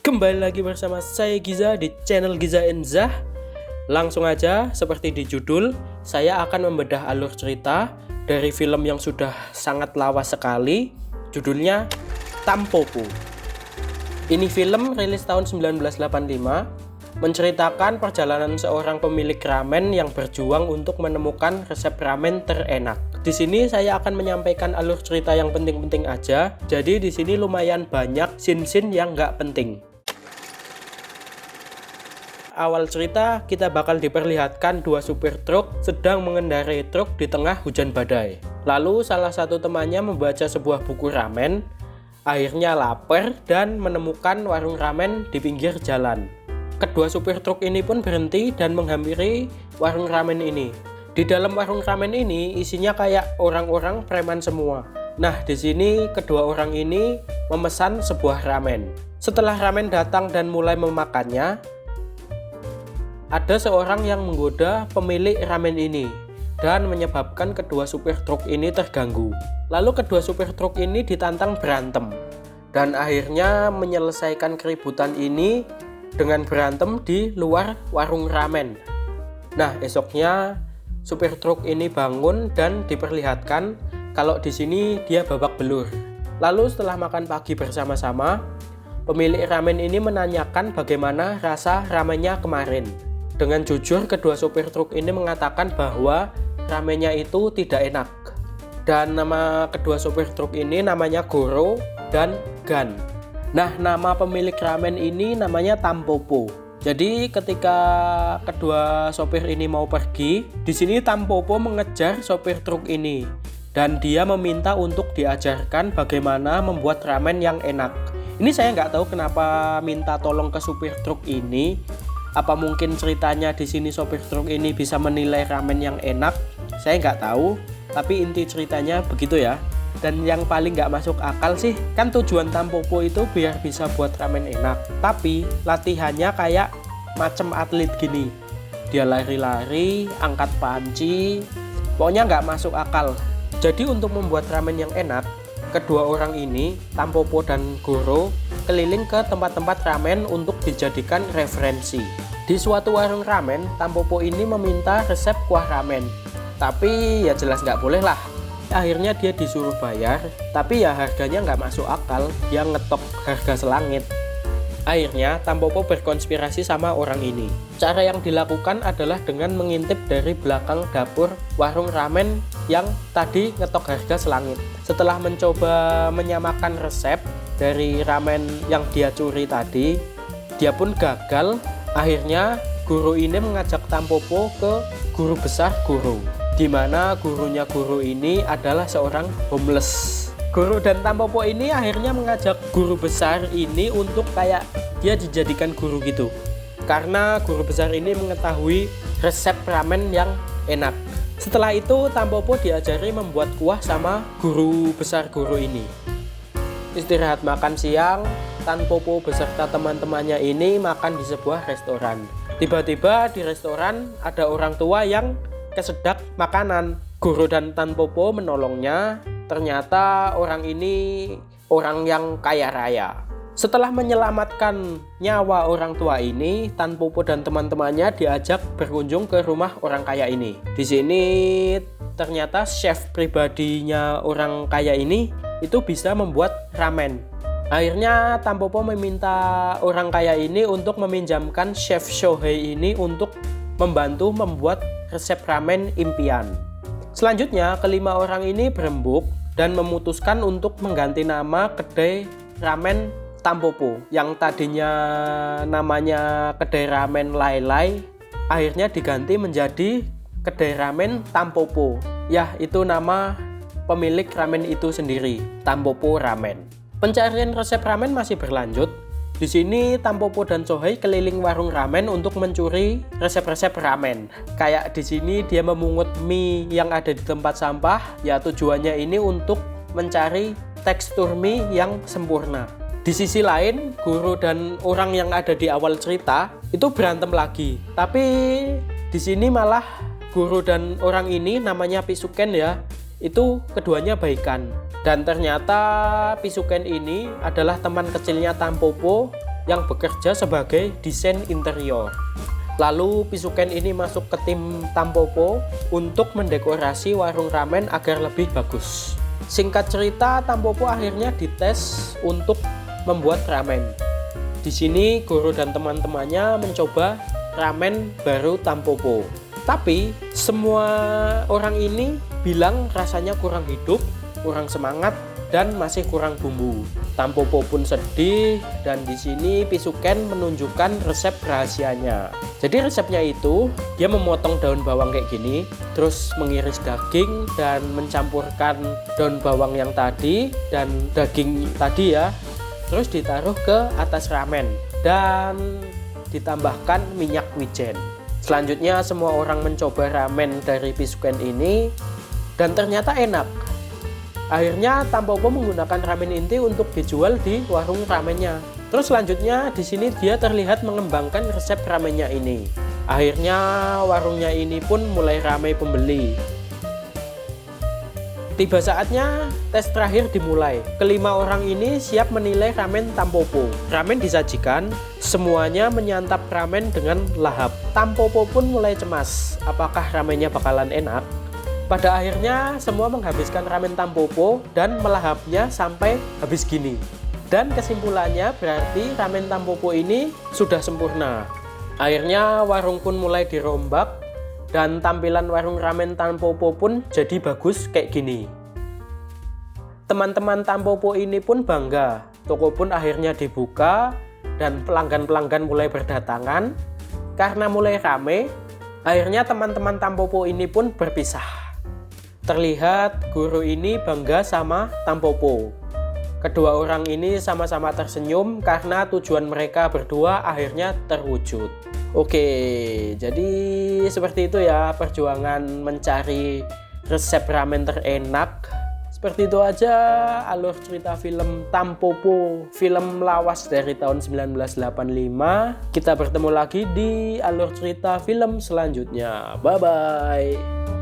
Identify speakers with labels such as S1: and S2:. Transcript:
S1: Kembali lagi bersama saya Giza di channel Giza Enzah. Langsung aja, seperti di judul, saya akan membedah alur cerita dari film yang sudah sangat lawas sekali. Judulnya Tampopo. Ini film rilis tahun 1985, menceritakan perjalanan seorang pemilik ramen yang berjuang untuk menemukan resep ramen terenak. Di sini saya akan menyampaikan alur cerita yang penting-penting aja. Jadi di sini lumayan banyak scene-scene yang nggak penting. Awal cerita kita bakal diperlihatkan dua supir truk sedang mengendarai truk di tengah hujan badai. Lalu salah satu temannya membaca sebuah buku ramen. Akhirnya lapar dan menemukan warung ramen di pinggir jalan. Kedua supir truk ini pun berhenti dan menghampiri warung ramen ini. Di dalam warung ramen ini isinya kayak orang-orang preman semua. Nah, di sini kedua orang ini memesan sebuah ramen. Setelah ramen datang dan mulai memakannya, ada seorang yang menggoda pemilik ramen ini dan menyebabkan kedua supir truk ini terganggu. Lalu kedua supir truk ini ditantang berantem dan akhirnya menyelesaikan keributan ini dengan berantem di luar warung ramen. Nah, esoknya supir truk ini bangun dan diperlihatkan kalau di sini dia babak belur. Lalu setelah makan pagi bersama-sama, pemilik ramen ini menanyakan bagaimana rasa ramennya kemarin. Dengan jujur, kedua supir truk ini mengatakan bahwa ramennya itu tidak enak. Dan nama kedua supir truk ini namanya Goro dan Gan. Nah, nama pemilik ramen ini namanya Tampopo. Jadi ketika kedua sopir ini mau pergi, di sini Tampopo mengejar sopir truk ini dan dia meminta untuk diajarkan bagaimana membuat ramen yang enak. Ini saya nggak tahu kenapa minta tolong ke supir truk ini. Apa mungkin ceritanya di sini sopir truk ini bisa menilai ramen yang enak? Saya nggak tahu, tapi inti ceritanya begitu ya. Dan yang paling nggak masuk akal sih, kan tujuan Tampopo itu biar bisa buat ramen enak. Tapi latihannya kayak macam atlet gini. Dia lari-lari, angkat panci, pokoknya nggak masuk akal. Jadi untuk membuat ramen yang enak, kedua orang ini, Tampopo dan Goro, keliling ke tempat-tempat ramen untuk dijadikan referensi. Di suatu warung ramen, Tampopo ini meminta resep kuah ramen. Tapi ya jelas nggak boleh lah. Akhirnya dia disuruh bayar, tapi ya harganya nggak masuk akal. Dia ngetok harga selangit. Akhirnya Tampopo berkonspirasi sama orang ini. Cara yang dilakukan adalah dengan mengintip dari belakang dapur warung ramen yang tadi ngetok harga selangit. Setelah mencoba menyamakan resep dari ramen yang dia curi tadi, dia pun gagal. Akhirnya guru ini mengajak Tampopo ke guru besar Goro, di mana gurunya Goro ini adalah seorang homeless. Goro dan Tampopo ini akhirnya mengajak guru besar ini untuk kayak dia dijadikan guru gitu, karena guru besar ini mengetahui resep ramen yang enak. Setelah itu Tampopo diajari membuat kuah sama guru besar Goro ini. Istirahat makan siang, Tampopo beserta teman-temannya ini makan di sebuah restoran. Tiba-tiba di restoran ada orang tua yang kesedak makanan. Goro dan Tampopo menolongnya. Ternyata orang ini orang yang kaya raya. Setelah menyelamatkan nyawa orang tua ini, Tampopo dan teman-temannya diajak berkunjung ke rumah orang kaya ini. Di sini ternyata chef pribadinya orang kaya ini itu bisa membuat ramen. Akhirnya Tampopo meminta orang kaya ini untuk meminjamkan chef Shohei ini untuk membantu membuat resep ramen impian. Selanjutnya kelima orang ini berembuk dan memutuskan untuk mengganti nama kedai ramen Tampopo yang tadinya namanya kedai ramen Lai Lai, akhirnya diganti menjadi kedai ramen Tampopo. Ya, itu nama pemilik ramen itu sendiri, Tampopo Ramen. Pencarian resep ramen masih berlanjut. Di sini Tampopo dan Shohei keliling warung ramen untuk mencuri resep-resep ramen. Kayak di sini dia memungut mie yang ada di tempat sampah, ya tujuannya ini untuk mencari tekstur mie yang sempurna. Di sisi lain, guru dan orang yang ada di awal cerita itu berantem lagi. Tapi di sini malah guru dan orang ini namanya Pisuken ya, itu keduanya baikan. Dan ternyata Pisuken ini adalah teman kecilnya Tampopo yang bekerja sebagai desain interior. Lalu Pisuken ini masuk ke tim Tampopo untuk mendekorasi warung ramen agar lebih bagus. Singkat cerita, Tampopo akhirnya dites untuk membuat ramen. Di sini guru dan teman-temannya mencoba ramen baru Tampopo. Tapi semua orang ini bilang rasanya kurang hidup, kurang semangat, dan masih kurang bumbu. Tampopo pun sedih, dan di sini Pisuken menunjukkan resep rahasianya. Jadi resepnya itu dia memotong daun bawang kayak gini, terus mengiris daging dan mencampurkan daun bawang yang tadi dan daging tadi ya, terus ditaruh ke atas ramen dan ditambahkan minyak wijen. Selanjutnya semua orang mencoba ramen dari Pisuken ini dan ternyata enak. Akhirnya Tampopo menggunakan ramen inti untuk dijual di warung ramennya. Terus selanjutnya di sini dia terlihat mengembangkan resep ramennya ini. Akhirnya warungnya ini pun mulai ramai pembeli. Tiba saatnya tes terakhir dimulai. Kelima orang ini siap menilai ramen Tampopo. Ramen disajikan, semuanya menyantap ramen dengan lahap. Tampopo pun mulai cemas, apakah ramennya bakalan enak? Pada akhirnya semua menghabiskan ramen Tampopo dan melahapnya sampai habis gini. Dan kesimpulannya berarti ramen Tampopo ini sudah sempurna. Akhirnya warung pun mulai dirombak dan tampilan warung ramen Tampopo pun jadi bagus kayak gini. Teman-teman Tampopo ini pun bangga. Toko pun akhirnya dibuka dan pelanggan-pelanggan mulai berdatangan. Karena mulai rame, akhirnya teman-teman Tampopo ini pun berpisah. Terlihat guru ini bangga sama Tampopo. Kedua orang ini sama-sama tersenyum karena tujuan mereka berdua akhirnya terwujud. Oke, jadi seperti itu ya perjuangan mencari resep ramen terenak. Seperti itu aja alur cerita film Tampopo, film lawas dari tahun 1985. Kita bertemu lagi di alur cerita film selanjutnya. Bye-bye.